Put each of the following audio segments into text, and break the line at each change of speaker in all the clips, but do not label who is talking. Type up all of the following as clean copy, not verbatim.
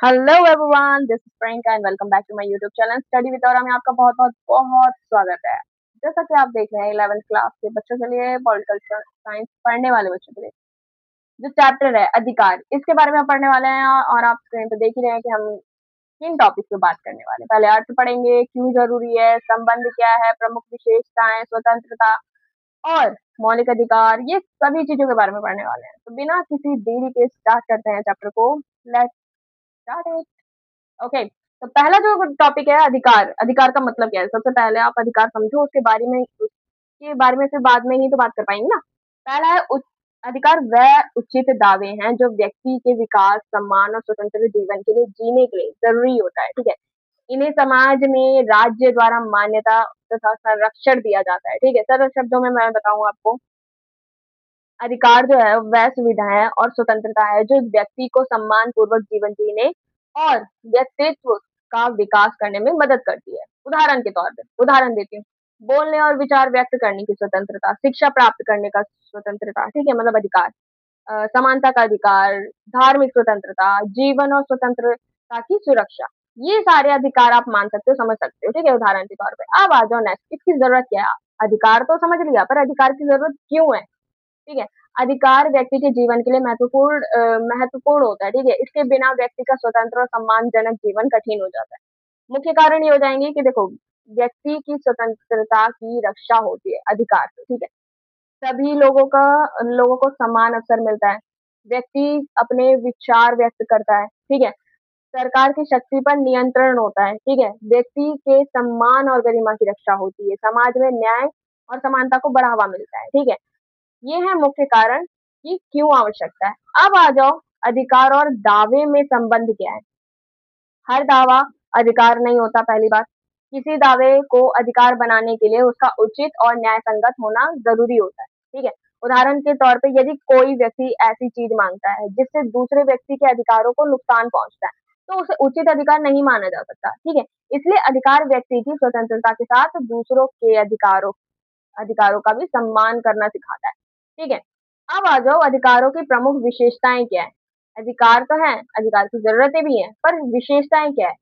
Hello everyone, this is Priyanka and welcome back to my YouTube channel study with aura में आपका बहुत बहुत बहुत स्वागत है। जैसा कि आप देख रहे हैं 11th क्लास के बच्चों के लिए, पॉलिटिकल साइंस पढ़ने वाले बच्चों के लिए जो चैप्टर है अधिकार, इसके बारे में हम पढ़ने वाले हैं। और आप स्क्रीन पे देख ही रहे हैं कि हम किन टॉपिक पे बात करने वाले हैं। पहले अर्थ पढ़ेंगे, क्यों जरूरी है, संबंध क्या है, प्रमुख विशेषताएं, स्वतंत्रता और मौलिक अधिकार, ये सभी चीजों के बारे में पढ़ने वाले हैं। तो बिना किसी देरी के स्टार्ट करते हैं चैप्टर को। Let's start it. ओके, तो पहला जो टॉपिक है अधिकार। अधिकार का मतलब क्या है? सबसे पहले आप अधिकार समझो, उसके बारे में फिर बाद में ही तो बात कर पाएंगे ना। पहला है अधिकार वह उचित दावे हैं जो व्यक्ति के विकास, सम्मान और स्वतंत्र जीवन के लिए जीने के लिए जरूरी होता है। ठीक है, इन्हें समाज में राज्य द्वारा मान्यता तथा संरक्षण दिया जाता है। ठीक है, सरल शब्दों में मैं बताऊं आपको, अधिकार जो है वह सुविधाएं और स्वतंत्रता है जो व्यक्ति को सम्मान पूर्वक जीवन जीने और व्यक्तित्व का विकास करने में मदद करती है। उदाहरण के तौर पे उदाहरण देती हूँ, बोलने और विचार व्यक्त करने की स्वतंत्रता, शिक्षा प्राप्त करने का स्वतंत्रता, ठीक है, मतलब अधिकार, समानता का अधिकार, धार्मिक स्वतंत्रता, जीवन और स्वतंत्रता की सुरक्षा, ये सारे अधिकार आप मान सकते हो, समझ सकते हो। ठीक है, उदाहरण के तौर पे। अब आ जाओ नेक्स्ट, इसकी जरूरत क्या है? अधिकार तो समझ लिया, पर अधिकार की जरूरत क्यों है? ठीक है, अधिकार व्यक्ति के जीवन के लिए महत्वपूर्ण होता है। ठीक है, इसके बिना व्यक्ति का स्वतंत्र और सम्मानजनक जीवन कठिन हो जाता है। मुख्य कारण ये हो जाएंगे कि देखो, व्यक्ति की स्वतंत्रता की रक्षा होती है अधिकार से। ठीक है, सभी लोगों को समान अवसर मिलता है, व्यक्ति अपने विचार व्यक्त करता है। ठीक है, सरकार की शक्ति पर नियंत्रण होता है। ठीक है, व्यक्ति के सम्मान और गरिमा की रक्षा होती है, समाज में न्याय और समानता को बढ़ावा मिलता है। ठीक है, ये है मुख्य कारण कि क्यों आवश्यकता है। अब आ जाओ, अधिकार और दावे में संबंध क्या है? हर दावा अधिकार नहीं होता, पहली बात। किसी दावे को अधिकार बनाने के लिए उसका उचित और न्याय संगत होना जरूरी होता है। ठीक है, उदाहरण के तौर पे यदि कोई व्यक्ति ऐसी चीज मांगता है जिससे दूसरे व्यक्ति के अधिकारों को नुकसान पहुंचता है, तो उसे उचित अधिकार नहीं माना जा सकता। ठीक है, इसलिए अधिकार व्यक्ति की स्वतंत्रता के साथ दूसरों के अधिकारों का भी सम्मान करना सिखाता है। ठीक है, अब आ जाओ, अधिकारों की प्रमुख विशेषताएं क्या है? अधिकार तो है, अधिकार की जरूरतें भी हैं, पर विशेषताएं क्या है?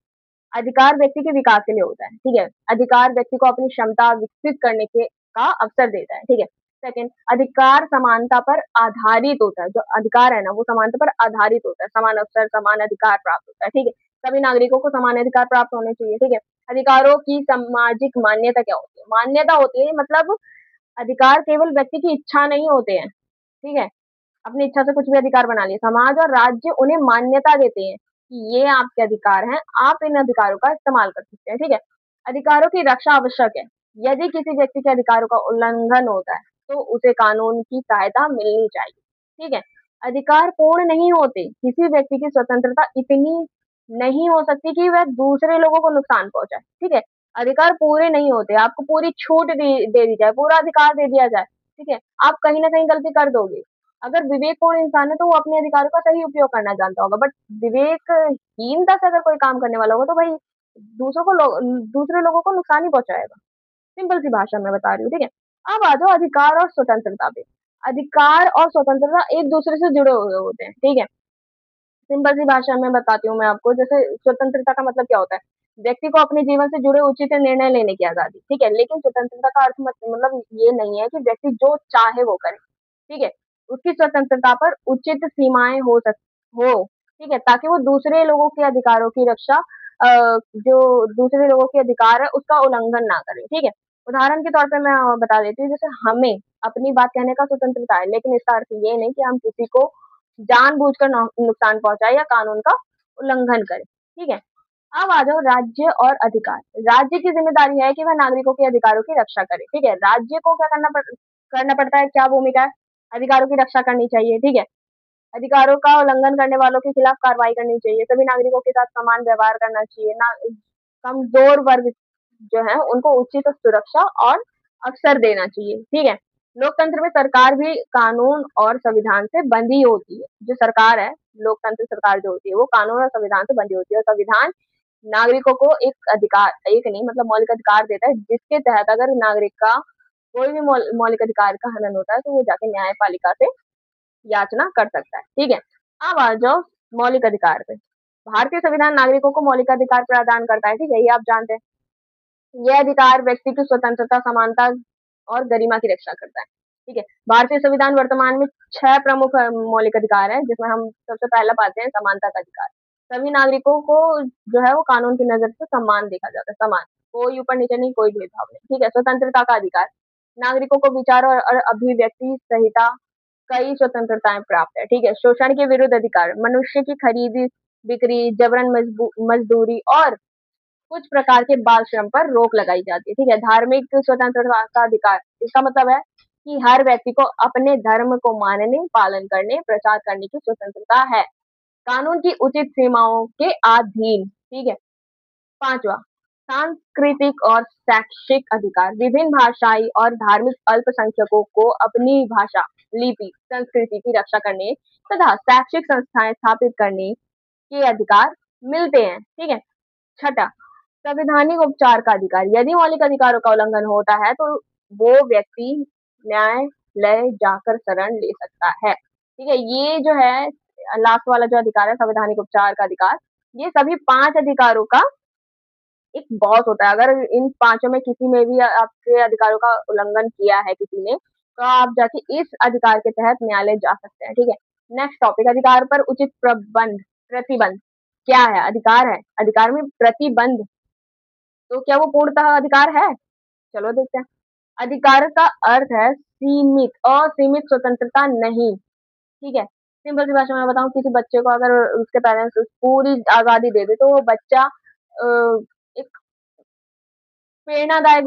अधिकार व्यक्ति के विकास के लिए होता है। ठीक है, अधिकार व्यक्ति को अपनी क्षमता विकसित करने के का अवसर देता है। ठीक है, सेकंड, अधिकार समानता पर आधारित होता है। जो अधिकार है ना, वो समानता पर आधारित होता है, समान अवसर समान अधिकार प्राप्त होता है। ठीक है, सभी नागरिकों को समान अधिकार प्राप्त होने चाहिए। ठीक है, अधिकारों की सामाजिक मान्यता क्या होती है? मान्यता होती है मतलब अधिकार केवल व्यक्ति की इच्छा नहीं होते हैं। ठीक है, अपनी इच्छा से कुछ भी अधिकार बना लिए, समाज और राज्य उन्हें मान्यता देते हैं कि ये आपके अधिकार हैं, आप इन अधिकारों का इस्तेमाल कर सकते हैं। ठीक है, अधिकारों की रक्षा आवश्यक है। यदि किसी व्यक्ति के अधिकारों का उल्लंघन होता है तो उसे कानून की सहायता मिलनी चाहिए। ठीक है, अधिकार पूर्ण नहीं होते, किसी व्यक्ति की स्वतंत्रता इतनी नहीं हो सकती कि वह दूसरे लोगों को नुकसान पहुंचाए। ठीक है, अधिकार पूरे नहीं होते, आपको पूरी छूट दे दी जाए, पूरा अधिकार दे दिया जाए, ठीक है, आप कहीं ना कहीं गलती कर दोगे। अगर विवेकपूर्ण इंसान है तो वो अपने अधिकारों का सही उपयोग करना जानता होगा, बट विवेकहीनता से अगर कोई काम करने वाला होगा तो भाई दूसरे लोगों को नुकसान ही पहुंचाएगा। सिंपल सी भाषा में बता रही हूँ। ठीक है, अब आ जाओ अधिकार और स्वतंत्रता पे। अधिकार और स्वतंत्रता एक दूसरे से जुड़े हुए होते हैं। ठीक है, सिंपल सी भाषा में बताती हूँ मैं आपको। जैसे स्वतंत्रता का मतलब क्या होता है? व्यक्ति को अपने जीवन से जुड़े उचित निर्णय लेने की आजादी। ठीक है, लेकिन स्वतंत्रता का अर्थ मतलब ये नहीं है कि व्यक्ति जो चाहे वो करे। ठीक है, उसकी स्वतंत्रता पर उचित सीमाएं हो। ठीक है, ताकि वो दूसरे लोगों के अधिकारों की रक्षा, जो दूसरे लोगों के अधिकार है उसका उल्लंघन ना करे। ठीक है, उदाहरण के तौर पे मैं बता देती हूँ, जैसे हमें अपनी बात कहने का स्वतंत्रता है, लेकिन इसका अर्थ ये नहीं कि हम किसी को जानबूझकर नुकसान पहुंचाए या कानून का उल्लंघन करे। ठीक है, अब आ जाओ राज्य और अधिकार। राज्य की जिम्मेदारी है कि वह नागरिकों के अधिकारों की रक्षा करे। ठीक है, राज्य को क्या करना पड़ता है, क्या भूमिका है? अधिकारों की रक्षा करनी चाहिए। ठीक है, अधिकारों का उल्लंघन करने वालों के खिलाफ कार्रवाई करनी चाहिए, सभी नागरिकों के साथ समान व्यवहार करना चाहिए ना। कमजोर वर्ग जो है उनको उचित सुरक्षा और अवसर देना चाहिए। ठीक है, लोकतंत्र में सरकार भी कानून और संविधान से बंधी होती है। जो सरकार है, लोकतंत्र सरकार जो होती है वो कानून और संविधान से बंधी होती है, और संविधान नागरिकों को एक नहीं मतलब मौलिक अधिकार देता है, जिसके तहत अगर नागरिक का कोई भी मौलिक अधिकार का हनन होता है तो वो जाके न्यायपालिका से याचना कर सकता है। ठीक है, अब आ जाओ मौलिक अधिकार पे। भारतीय संविधान नागरिकों को मौलिक अधिकार प्रदान करता है, ठीक है, ये आप जानते हैं। यह अधिकार व्यक्ति की स्वतंत्रता, समानता और गरिमा की रक्षा करता है, ठीक है। भारतीय संविधान वर्तमान में 6 प्रमुख मौलिक अधिकार हैं, जिसमें हम सबसे पहला पाते हैं समानता का अधिकार। सभी नागरिकों को जो है वो कानून की नज़र से सम्मान देखा जाता है, समान, कोई ऊपर-नीचे नहीं, कोई भेदभाव नहीं, ठीक है। स्वतंत्रता का अधिकार, नागरिकों को विचार और अभिव्यक्ति संहिता कई स्वतंत्रताएं प्राप्त है, ठीक है। शोषण के विरुद्ध अधिकार, मनुष्य की खरीदी बिक्री, जबरन मजदूरी और कुछ प्रकार के बाल श्रम पर रोक लगाई जाती है, ठीक है। धार्मिक स्वतंत्रता का अधिकार, इसका मतलब है कि हर व्यक्ति को अपने धर्म को मानने, पालन करने, प्रचार करने की स्वतंत्रता है, कानून की उचित सीमाओं के अधीन, ठीक है। पांचवा, सांस्कृतिक और शैक्षिक अधिकार, विभिन्न भाषाई और धार्मिक अल्पसंख्यकों को अपनी भाषा, लिपि, संस्कृति की रक्षा करने तथा शैक्षिक संस्थाएं स्थापित करने के अधिकार मिलते हैं, ठीक है। छठा, संवैधानिक उपचार का अधिकार, यदि मौलिक अधिकारों का उल्लंघन होता है तो वो व्यक्ति न्यायालय जाकर शरण ले सकता है, ठीक है। ये जो है लास्ट वाला जो अधिकार है, संवैधानिक उपचार का अधिकार, ये सभी 5 अधिकारों का एक बॉस होता है। अगर इन पांचों में किसी में भी आपके अधिकारों का उल्लंघन किया है किसी ने, तो आप जाके इस अधिकार के तहत न्यायालय जा सकते हैं, ठीक है। नेक्स्ट टॉपिक, अधिकार पर उचित प्रबंध प्रतिबंध क्या है? अधिकार है, अधिकार में प्रतिबंध, तो क्या वो पूर्णतः अधिकार है? चलो देखते हैं। अधिकार का अर्थ है सीमित, असीमित स्वतंत्रता नहीं, ठीक है। सिंपल सी भाषा में बताऊं, किसी बच्चे को अगर उसके पेरेंट्स पूरी आजादी दे दे तो वो बच्चा एक प्रेरणादायक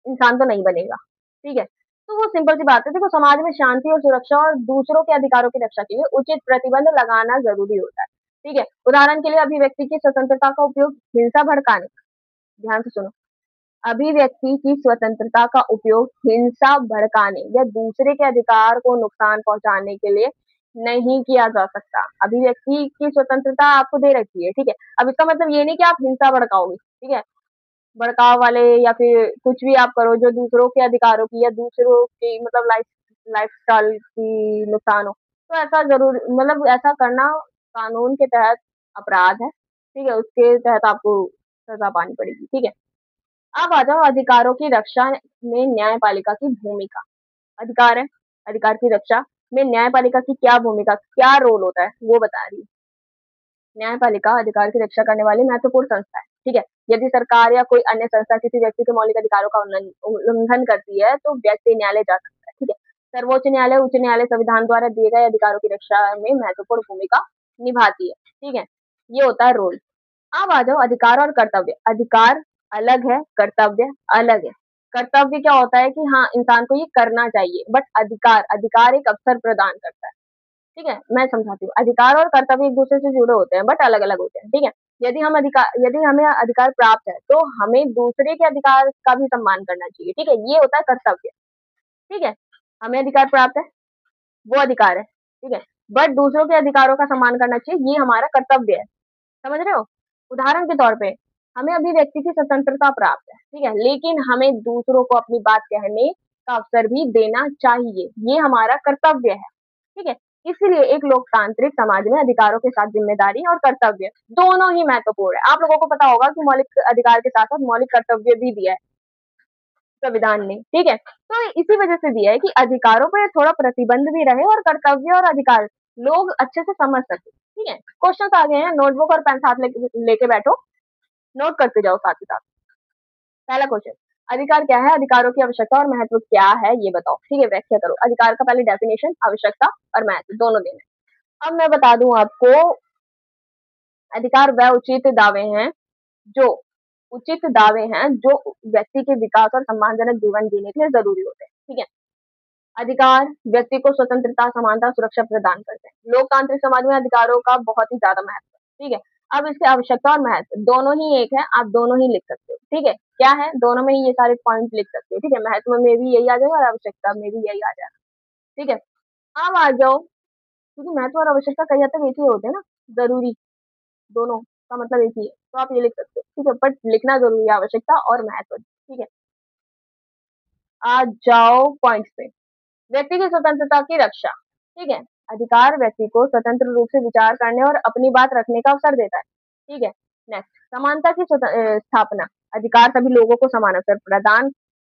इंसान तो नहीं बनेगा, ठीक है। तो वो सिंपल सी बात है, देखो समाज में शांति और सुरक्षा और दूसरों के अधिकारों की रक्षा के लिए उचित प्रतिबंध लगाना जरूरी होता है, ठीक है। उदाहरण के लिए अभिव्यक्ति की स्वतंत्रता का उपयोग हिंसा भड़काने, ध्यान से सुनो, अभिव्यक्ति की स्वतंत्रता का उपयोग हिंसा भड़काने या दूसरे के अधिकार को नुकसान पहुंचाने के लिए नहीं किया जा सकता। अभिव्यक्ति की स्वतंत्रता आपको दे रखी है, ठीक है। अब इसका मतलब ये नहीं कि आप हिंसा भड़काओगे, ठीक है, भड़काव वाले या फिर कुछ भी आप करो जो दूसरों के अधिकारों की या दूसरों की मतलब लाइफस्टाइल की नुकसान हो, तो ऐसा जरूर मतलब ऐसा करना कानून के तहत अपराध है, ठीक है, उसके तहत आपको सजा पानी पड़ेगी, ठीक है। अब आ जाओ अधिकारों की रक्षा में न्यायपालिका की भूमिका। अधिकार है, अधिकार की रक्षा में न्यायपालिका की क्या भूमिका, क्या रोल होता है, वो बता रही है। न्यायपालिका अधिकार की रक्षा करने वाली महत्वपूर्ण संस्था है, ठीक है। यदि सरकार या कोई अन्य संस्था किसी व्यक्ति के मौलिक अधिकारों का उल्लंघन करती है तो व्यक्ति न्यायालय जा सकता है, ठीक है। सर्वोच्च न्यायालय, उच्च न्यायालय संविधान द्वारा दिए गए अधिकारों की रक्षा में महत्वपूर्ण भूमिका निभाती है, ठीक है। ये होता है रोल। अब आ जाओ अधिकार और कर्तव्य। अधिकार अलग है, कर्तव्य अलग है। कर्तव्य क्या होता है कि हाँ इंसान को ये करना चाहिए, बट अधिकार, अधिकार एक अवसर प्रदान करता है, ठीक है। मैं समझाती हूँ, अधिकार और कर्तव्य एक दूसरे से जुड़े होते हैं बट अलग अलग होते हैं, ठीक है। यदि हमें अधिकार प्राप्त है तो हमें दूसरे के अधिकार का भी सम्मान करना चाहिए, ठीक है, ये होता है कर्तव्य, ठीक है। हमें अधिकार प्राप्त है, वो अधिकार है, ठीक है, बट दूसरों के अधिकारों का सम्मान करना चाहिए, ये हमारा कर्तव्य है, समझ रहे हो। उदाहरण के तौर पे हमें अभिव्यक्ति की स्वतंत्रता प्राप्त है, ठीक है, लेकिन हमें दूसरों को अपनी बात कहने का अवसर भी देना चाहिए, ये हमारा कर्तव्य है, ठीक है। इसलिए एक लोकतांत्रिक समाज में अधिकारों के साथ जिम्मेदारी और कर्तव्य दोनों ही महत्वपूर्ण है। आप लोगों को पता होगा कि मौलिक अधिकार के साथ साथ मौलिक कर्तव्य भी दिया है संविधान ने, ठीक है। तो इसी वजह से दिया है कि अधिकारों पर थोड़ा प्रतिबंध भी रहे और कर्तव्य और अधिकार लोग अच्छे से समझ सके, ठीक है। क्वेश्चन आ गए हैं, नोटबुक और पेन साथ लेके बैठो, नोट करते जाओ साथ ही साथ। पहला क्वेश्चन, अधिकार क्या है, अधिकारों की आवश्यकता और महत्व क्या है, ये बताओ, ठीक है, व्याख्या करो। अधिकार का पहले डेफिनेशन, आवश्यकता और महत्व दोनों देने। अब मैं बता दूं आपको, अधिकार वह जो उचित दावे हैं जो व्यक्ति के विकास और सम्मानजनक जीवन जीने के लिए जरूरी होते हैं, ठीक है। अधिकार व्यक्ति को स्वतंत्रता, समानता, सुरक्षा प्रदान करते हैं। लोकतांत्रिक समाज में अधिकारों का बहुत ही ज्यादा महत्व है, ठीक है। अब इसके आवश्यकता और महत्व दोनों ही एक है, आप दोनों ही लिख सकते हो, ठीक है। क्या है, दोनों में ही ये सारे पॉइंट लिख सकते हो, ठीक है। महत्व में भी यही आ जाएगा और आवश्यकता में भी यही आ जाएगा, ठीक है। अब आ जाओ, क्योंकि महत्व और आवश्यकता कई हद तक एक ही होते हैं ना, जरूरी, दोनों का मतलब एक ही है, तो आप ये लिख सकते हो, ठीक है, बट लिखना जरूरी है आवश्यकता और महत्व, ठीक है। आ जाओ पॉइंट्स पे। व्यक्ति की स्वतंत्रता की रक्षा, ठीक है। अधिकार व्यक्ति को स्वतंत्र रूप से विचार करने और अपनी बात रखने का अवसर देता है। ठीक है। नेक्स्ट, समानता की स्थापना। अधिकार सभी लोगों को समान अवसर प्रदान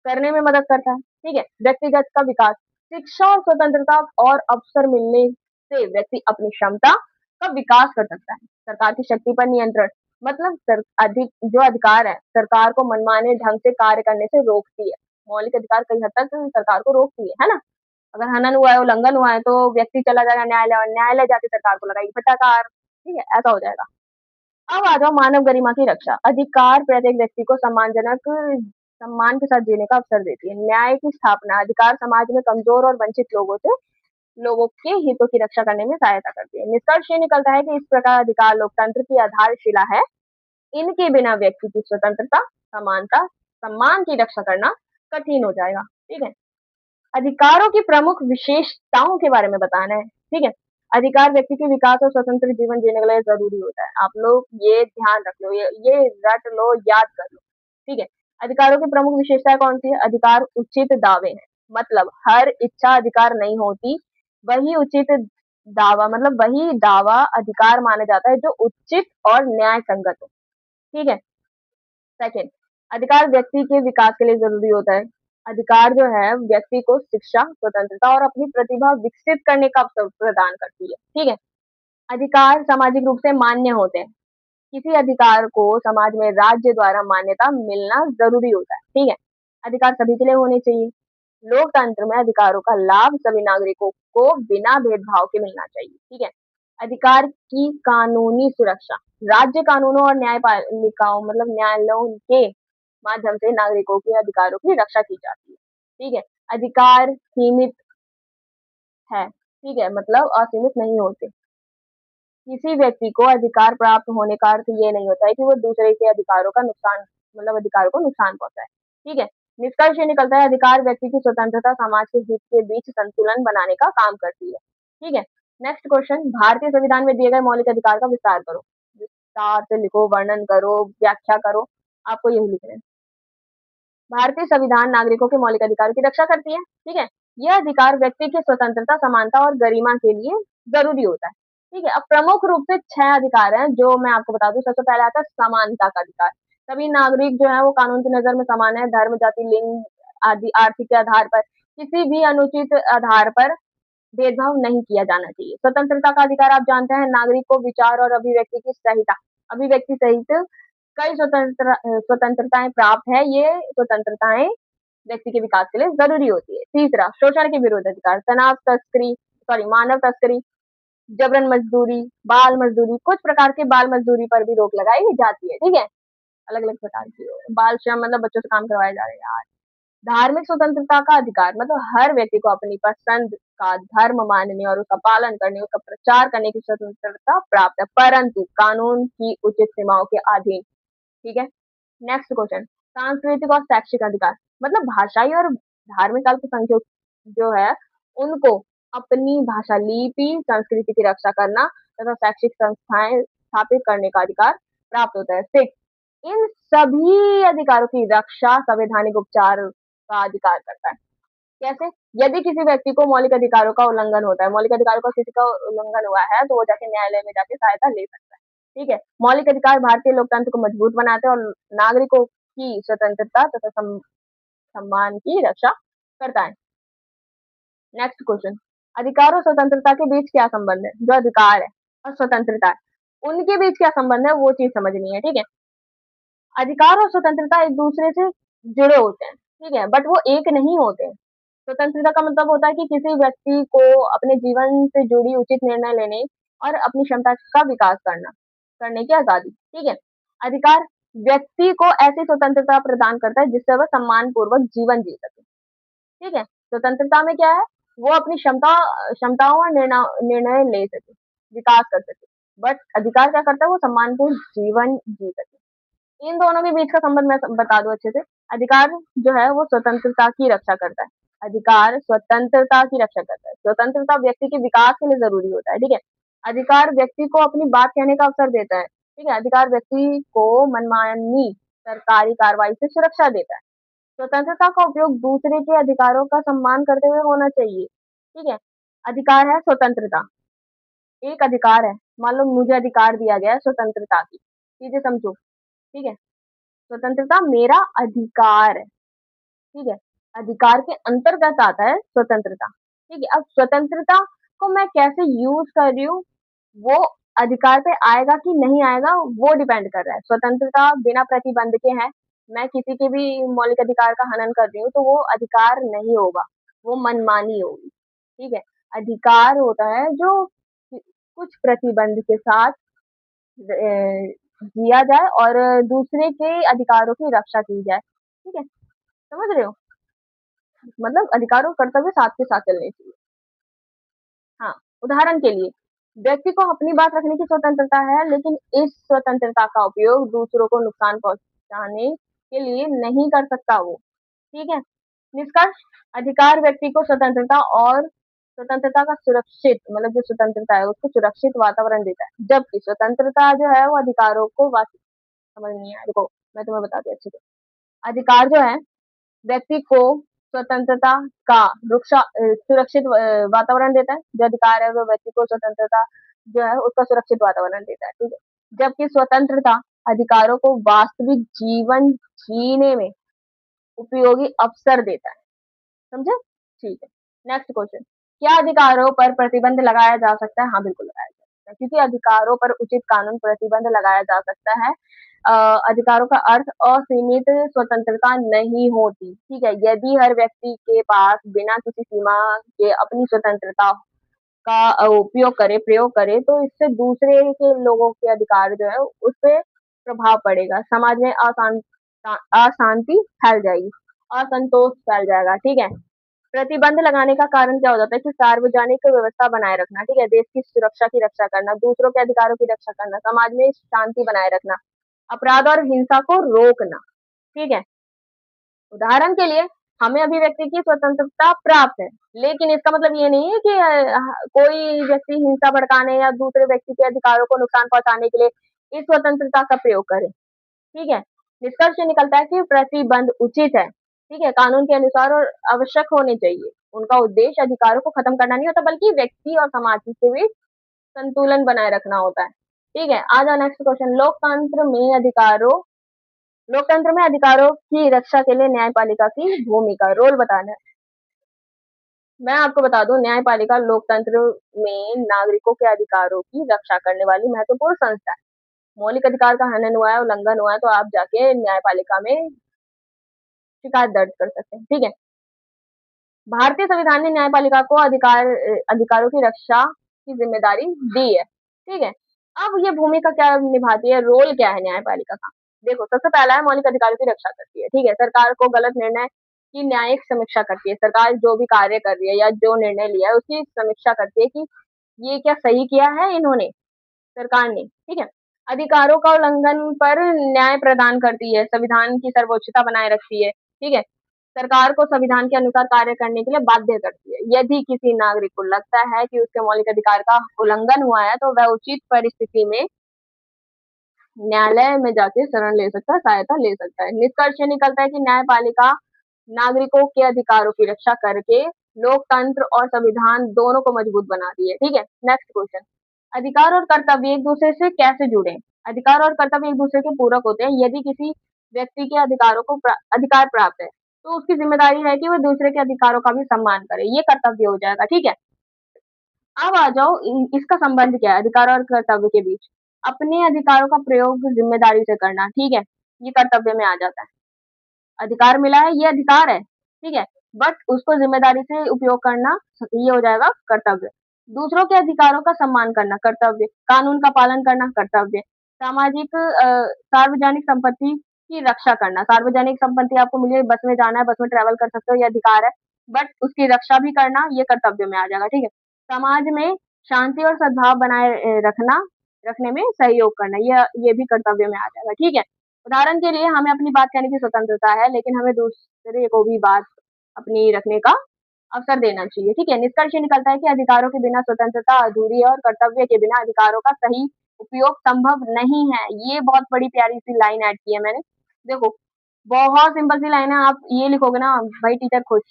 करने में मदद करता है। ठीक है। व्यक्तिगत का विकास, शिक्षा और स्वतंत्रता और अवसर मिलने से व्यक्ति अपनी क्षमता का विकास कर सकता है। सरकार की शक्ति पर नियंत्रण, मतलब अधिक जो अधिकार है सरकार को मनमाने ढंग से कार्य करने से रोकती है। मौलिक अधिकार कई हद तक सरकार को रोकती है ना? अगर हनन हुआ है, उल्लंघन हुआ है तो व्यक्ति चला जाएगा न्यायालय और न्यायालय जाके सरकार को लगाएगी फटकार। ठीक है, ऐसा हो जाएगा। अब आ जाओ मानव गरिमा की रक्षा। अधिकार प्रत्येक व्यक्ति को सम्मानजनक सम्मान के साथ जीने का अवसर देती है। न्याय की स्थापना, अधिकार समाज में कमजोर और वंचित लोगों के हितों की रक्षा करने में सहायता करती है। निष्कर्ष ये निकलता है कि इस प्रकार अधिकार लोकतंत्र की आधारशिला है। इनके बिना व्यक्ति की स्वतंत्रता, समानता, सम्मान की रक्षा करना कठिन हो जाएगा। ठीक है। अधिकारों की प्रमुख विशेषताओं के बारे में बताना है। ठीक है। अधिकार व्यक्ति के विकास और स्वतंत्र जीवन जीने के लिए जरूरी होता है। आप लोग ये ध्यान रख लो, ये रट लो, याद कर लो। ठीक है। अधिकारों की प्रमुख विशेषताएं कौन सी है? अधिकार उचित दावे हैं, मतलब हर इच्छा अधिकार नहीं होती। वही उचित दावा, मतलब वही दावा अधिकार माना जाता है जो उचित और न्याय संगत हो। ठीक है। सेकंड, अधिकार व्यक्ति के विकास के लिए जरूरी होता है। अधिकार जो है व्यक्ति को शिक्षा, स्वतंत्रता और अपनी प्रतिभा विकसित करने का अवसर प्रदान करती है। ठीक है। अधिकार सामाजिक रूप से मान्य होते हैं। किसी अधिकार को समाज में राज्य द्वारा मान्यता मिलना जरूरी होता है। ठीक है। अधिकार सभी के लिए होने चाहिए। लोकतंत्र में अधिकारों का लाभ सभी नागरिकों को बिना भेदभाव के मिलना चाहिए। ठीक है। अधिकार की कानूनी सुरक्षा, राज्य कानूनों और न्यायपालिकाओं, मतलब न्यायालयों के माध्यम से नागरिकों के अधिकारों की रक्षा की जाती है। ठीक है। अधिकार सीमित है, ठीक है, मतलब असीमित नहीं होते। किसी व्यक्ति को अधिकार प्राप्त होने का अर्थ ये नहीं होता है कि वो दूसरे के अधिकारों का नुकसान, मतलब अधिकारों को नुकसान पहुंचाए। ठीक है। निष्कर्ष ये निकलता है अधिकार व्यक्ति की स्वतंत्रता समाज के हित के बीच संतुलन बनाने का काम करती है। ठीक है। नेक्स्ट क्वेश्चन, भारतीय संविधान में दिए गए मौलिक अधिकार का विस्तार करो। विस्तार से लिखो, वर्णन करो, व्याख्या करो, आपको यही लिखना है। भारतीय संविधान नागरिकों के मौलिक अधिकारों की रक्षा करती है। ठीक है। यह अधिकार व्यक्ति की स्वतंत्रता, समानता और गरिमा के लिए जरूरी होता है। ठीक है। अब प्रमुख रूप से 6 अधिकार हैं जो मैं आपको बता दूं। सबसे पहले आता है समानता का अधिकार। सभी नागरिक जो है वो कानून की नजर में समान है। धर्म, जाति, लिंग आदि आर्थिक के आधार पर किसी भी अनुचित आधार पर भेदभाव नहीं किया जाना चाहिए। स्वतंत्रता का अधिकार आप जानते हैं, नागरिक को विचार और अभिव्यक्ति की सहिता, अभिव्यक्ति सहित कई स्वतंत्रताएं प्राप्त है। ये स्वतंत्रताएं व्यक्ति के विकास के लिए जरूरी होती है। तीसरा, शोषण के विरोध अधिकार, मानव तस्करी, जबरन मजदूरी, बाल मजदूरी, कुछ प्रकार के बाल मजदूरी पर भी रोक लगाई जाती है। ठीक है। अलग अलग प्रकार की बाल श्रम, मतलब बच्चों से काम करवाए जा रहे हैं आज। धार्मिक स्वतंत्रता का अधिकार, मतलब हर व्यक्ति को अपनी पसंद का धर्म मानने और उसका पालन करने, उसका प्रचार करने की स्वतंत्रता प्राप्त है, परंतु कानून की उचित सीमाओं के अधीन। ठीक है। नेक्स्ट क्वेश्चन, सांस्कृतिक और शैक्षिक अधिकार, मतलब भाषाई और धार्मिक अल्पसंख्यक जो है उनको अपनी भाषा, लिपि, संस्कृति की रक्षा करना तथा शैक्षिक संस्थाएं स्थापित करने का अधिकार प्राप्त होता है। सिक्स, इन सभी अधिकारों की रक्षा संवैधानिक उपचार का अधिकार करता है। कैसे? यदि किसी व्यक्ति को मौलिक अधिकारों का उल्लंघन होता है, मौलिक अधिकारों का किसी का उल्लंघन हुआ है तो वो जाके न्यायालय में जाके सहायता ले सकता है। ठीक है। मौलिक अधिकार भारतीय लोकतंत्र को मजबूत बनाते हैं और नागरिकों की स्वतंत्रता तथा सम्मान की रक्षा करता है। नेक्स्ट क्वेश्चन, अधिकार और स्वतंत्रता के बीच क्या संबंध है? जो अधिकार है और स्वतंत्रता है उनके बीच क्या संबंध है वो चीज समझनी है। ठीक है। अधिकार और स्वतंत्रता एक दूसरे से जुड़े होते हैं। ठीक है, बट वो एक नहीं होते। स्वतंत्रता का मतलब होता है कि किसी व्यक्ति को अपने जीवन से जुड़ी उचित निर्णय लेने और अपनी क्षमता का विकास करने की आजादी। ठीक है। अधिकार व्यक्ति को ऐसी स्वतंत्रता प्रदान करता है जिससे वह सम्मान पूर्वक जीवन जी सके। ठीक है। स्वतंत्रता में क्या है? वो अपनी क्षमताओं और निर्णय ले सके, विकास कर सके। बट अधिकार क्या करता है? वो सम्मानपूर्ण जीवन जी सके। इन दोनों के बीच का संबंध मैं बता दूं अच्छे से। अधिकार जो है वो स्वतंत्रता की रक्षा करता है। अधिकार स्वतंत्रता की रक्षा करता है। स्वतंत्रता व्यक्ति के विकास के लिए जरूरी होता है। ठीक है। अधिकार व्यक्ति को अपनी बात कहने का अवसर देता है। ठीक है। अधिकार व्यक्ति को मनमानी सरकारी कार्रवाई से सुरक्षा देता है। स्वतंत्रता का उपयोग दूसरे के अधिकारों का सम्मान करते हुए होना चाहिए। ठीक है। अधिकार है स्वतंत्रता, एक अधिकार है। मान लो मुझे अधिकार दिया गया है स्वतंत्रता की, चीजें समझो, ठीक है। स्वतंत्रता मेरा अधिकार है, ठीक है। अधिकार के अंतर्गत आता है स्वतंत्रता, ठीक है। अब स्वतंत्रता को मैं कैसे यूज कर रही हूँ, वो अधिकार पे आएगा कि नहीं आएगा, वो डिपेंड कर रहा है। स्वतंत्रता बिना प्रतिबंध के है, मैं किसी के भी मौलिक अधिकार का हनन कर रही हूँ तो वो अधिकार नहीं होगा, वो मनमानी होगी, ठीक है। अधिकार होता है जो कुछ प्रतिबंध के साथ जिया जाए और दूसरे के अधिकारों की रक्षा की जाए, ठीक है। समझ रहे हो, मतलब अधिकार और कर्तव्य साथ के साथ चलने चाहिए। हाँ, उदाहरण के लिए व्यक्ति को अपनी बात रखने की स्वतंत्रता है, लेकिन इस स्वतंत्रता का उपयोग दूसरों को नुकसान पहुंचाने के लिए नहीं कर सकता वो, ठीक है। निष्कर्ष, अधिकार व्यक्ति को स्वतंत्रता और स्वतंत्रता का सुरक्षित, मतलब जो स्वतंत्रता है उसको सुरक्षित वातावरण देता है, जबकि स्वतंत्रता जो है वो अधिकारों को समझ नहीं आया, देखो मैं तुम्हें बताती हूँ अच्छे से। अधिकार जो है व्यक्ति को स्वतंत्रता का सुरक्षित वातावरण देता है, जो अधिकार है वो व्यक्ति को स्वतंत्रता जो है उसका सुरक्षित वातावरण देता है, ठीक है। जबकि स्वतंत्रता अधिकारों को वास्तविक जीवन जीने में उपयोगी अवसर देता है, समझे? ठीक है। नेक्स्ट क्वेश्चन, क्या अधिकारों पर प्रतिबंध लगाया जा सकता है? हाँ, बिल्कुल लगाया जा सकता है, क्योंकि अधिकारों पर उचित कानून प्रतिबंध लगाया जा सकता है। अधिकारों का अर्थ असीमित स्वतंत्रता नहीं होती, ठीक है। यदि हर व्यक्ति के पास बिना किसी सीमा के अपनी स्वतंत्रता का उपयोग करे, प्रयोग करे, तो इससे दूसरे के लोगों के अधिकार जो है उस पे प्रभाव पड़ेगा, समाज में अशांति फैल जाएगी, असंतोष फैल जाएगा, ठीक है। प्रतिबंध लगाने का कारण क्या हो जाता है कि सार्वजनिक व्यवस्था बनाए रखना, ठीक है, देश की सुरक्षा की रक्षा करना, दूसरों के अधिकारों की रक्षा करना, समाज में शांति बनाए रखना, अपराध और हिंसा को रोकना, ठीक है। उदाहरण के लिए हमें अभिव्यक्ति की स्वतंत्रता प्राप्त है, लेकिन इसका मतलब ये नहीं है कि कोई व्यक्ति हिंसा भड़काने या दूसरे व्यक्ति के अधिकारों को नुकसान पहुंचाने के लिए इस स्वतंत्रता का प्रयोग करे, ठीक है। निष्कर्ष ये निकलता है कि प्रतिबंध उचित है, ठीक है, कानून के अनुसार और आवश्यक होने चाहिए। उनका उद्देश्य अधिकारों को खत्म करना नहीं होता, बल्कि व्यक्ति और समाज के बीच संतुलन बनाए रखना होता है, ठीक है। आ जाओ नेक्स्ट क्वेश्चन, लोकतंत्र में अधिकारों की रक्षा के लिए न्यायपालिका की भूमिका, रोल बताना है। मैं आपको बता दूं, न्यायपालिका लोकतंत्र में नागरिकों के अधिकारों की रक्षा करने वाली महत्वपूर्ण संस्था है। मौलिक अधिकार का हनन हुआ है, उल्लंघन हुआ है, तो आप जाके न्यायपालिका में शिकायत दर्ज कर सकते हैं, ठीक है। भारतीय संविधान ने न्यायपालिका को अधिकारों की रक्षा की जिम्मेदारी दी है, ठीक है। अब ये भूमिका क्या निभाती है, रोल क्या है न्यायपालिका का? देखो, सबसे पहला है मौलिक अधिकारों की रक्षा करती है, ठीक है। सरकार को गलत निर्णय की न्यायिक समीक्षा करती है, सरकार जो भी कार्य कर रही है या जो निर्णय लिया है उसकी समीक्षा करती है कि ये क्या सही किया है इन्होंने, सरकार ने, ठीक है। अधिकारों का उल्लंघन पर न्याय प्रदान करती है, संविधान की सर्वोच्चता बनाए रखती है, ठीक है। सरकार को संविधान के अनुसार कार्य करने के लिए बाध्य करती है। यदि किसी नागरिक को लगता है कि उसके मौलिक अधिकार का उल्लंघन हुआ है, तो वह उचित परिस्थिति में न्यायालय में जाके शरण ले सकता है, सहायता ले सकता है। निष्कर्ष ये निकलता है कि न्यायपालिका नागरिकों के अधिकारों की रक्षा करके लोकतंत्र और संविधान दोनों को मजबूत बनाती है, ठीक है। नेक्स्ट क्वेश्चन, अधिकार और कर्तव्य एक दूसरे से कैसे जुड़े? अधिकार और कर्तव्य एक दूसरे के पूरक होते हैं। यदि किसी व्यक्ति के अधिकारों को अधिकार प्राप्त है, तो उसकी जिम्मेदारी है कि वह दूसरे के अधिकारों का भी सम्मान करे, ये कर्तव्य हो जाएगा, ठीक है। अब आ जाओ, इसका संबंध क्या है अधिकार और कर्तव्य के बीच? अपने अधिकारों का प्रयोग जिम्मेदारी से करना, ठीक है, ये कर्तव्य में आ जाता है। अधिकार मिला है, ये अधिकार है, ठीक है, बट उसको जिम्मेदारी से उपयोग करना ये हो जाएगा कर्तव्य। दूसरों के अधिकारों का सम्मान करना कर्तव्य, कानून का पालन करना कर्तव्य, सामाजिक सार्वजनिक संपत्ति की रक्षा करना, सार्वजनिक संपत्ति आपको मिली, बस में जाना है, बस में ट्रेवल कर सकते हो, ये अधिकार है, बट उसकी रक्षा भी करना ये कर्तव्य में आ जाएगा, ठीक है। समाज में शांति और सद्भाव बनाए रखने में सहयोग करना, ये भी कर्तव्य में आ जाएगा, ठीक है। उदाहरण के लिए हमें अपनी बात कहने की स्वतंत्रता है, लेकिन हमें दूसरे को भी बात अपनी रखने का अवसर देना चाहिए, ठीक है। निष्कर्ष ये निकलता है कि अधिकारों के बिना स्वतंत्रता अधूरी है और कर्तव्य के बिना अधिकारों का सही उपयोग संभव नहीं है। ये बहुत बड़ी प्यारी सी लाइन ऐड की है मैंने, देखो बहुत सिंपल सी लाइन है, आप ये लिखोगे ना भाई टीचर खुश।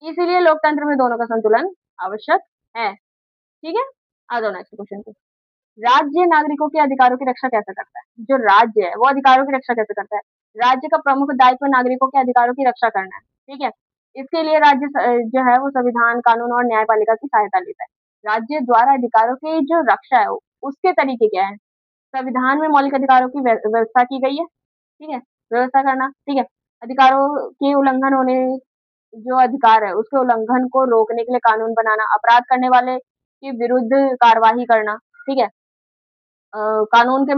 इसीलिए लोकतंत्र में दोनों का संतुलन आवश्यक है, ठीक है। आ जाओ नेक्स्ट क्वेश्चन पे। राज्य नागरिकों के अधिकारों की रक्षा कैसे करता है? जो राज्य है, वो अधिकारों की रक्षा कैसे करता है? राज्य का प्रमुख दायित्व नागरिकों के अधिकारों की रक्षा करना है, ठीक है? इसके लिए राज्य जो है वो संविधान, कानून और न्यायपालिका की सहायता लेता है। राज्य द्वारा अधिकारों की जो रक्षा है, उसके तरीके क्या हैं? संविधान में मौलिक अधिकारों की व्यवस्था की गई है, ठीक है? व्यवस्था करना, ठीक है? अधिकारों के उल्लंघन होने जो अधिकार है, उसके उल्लंघन को रोकने के लिए कानून बनाना, अपराध करने वाले के विरुद्ध कार्यवाही करना, ठीक है? अ, कानून के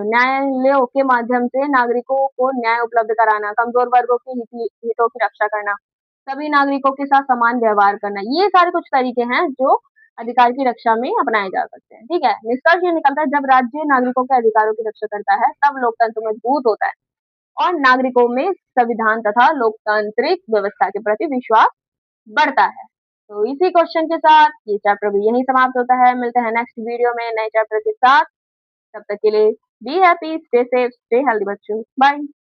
न्यायालयों के माध्यम से नागरिकों को न्याय उपलब्ध कराना, कमज़ोर वर्गों के हितों की रक्षा करना, सभी नागरिकों के साथ समान व्यवहार करना, ये सारे कुछ तरीके हैं जो अधिकार की रक्षा में अपनाए जा सकते हैं, ठीक है? निष्कर्ष ये निकलता है जब राज्य नागरिकों के अधिकारों की रक्षा करता है, तब लोकतंत्र मजबूत होता है और नागरिकों में संविधान तथा लोकतांत्रिक व्यवस्था के प्रति विश्वास बढ़ता है। तो इसी क्वेश्चन के साथ ये चैप्टर भी यहीं समाप्त होता है। मिलते हैं नेक्स्ट वीडियो में नए चैप्टर के साथ। तब तक के लिए be happy, stay safe, stay healthy बच्चों। बाय।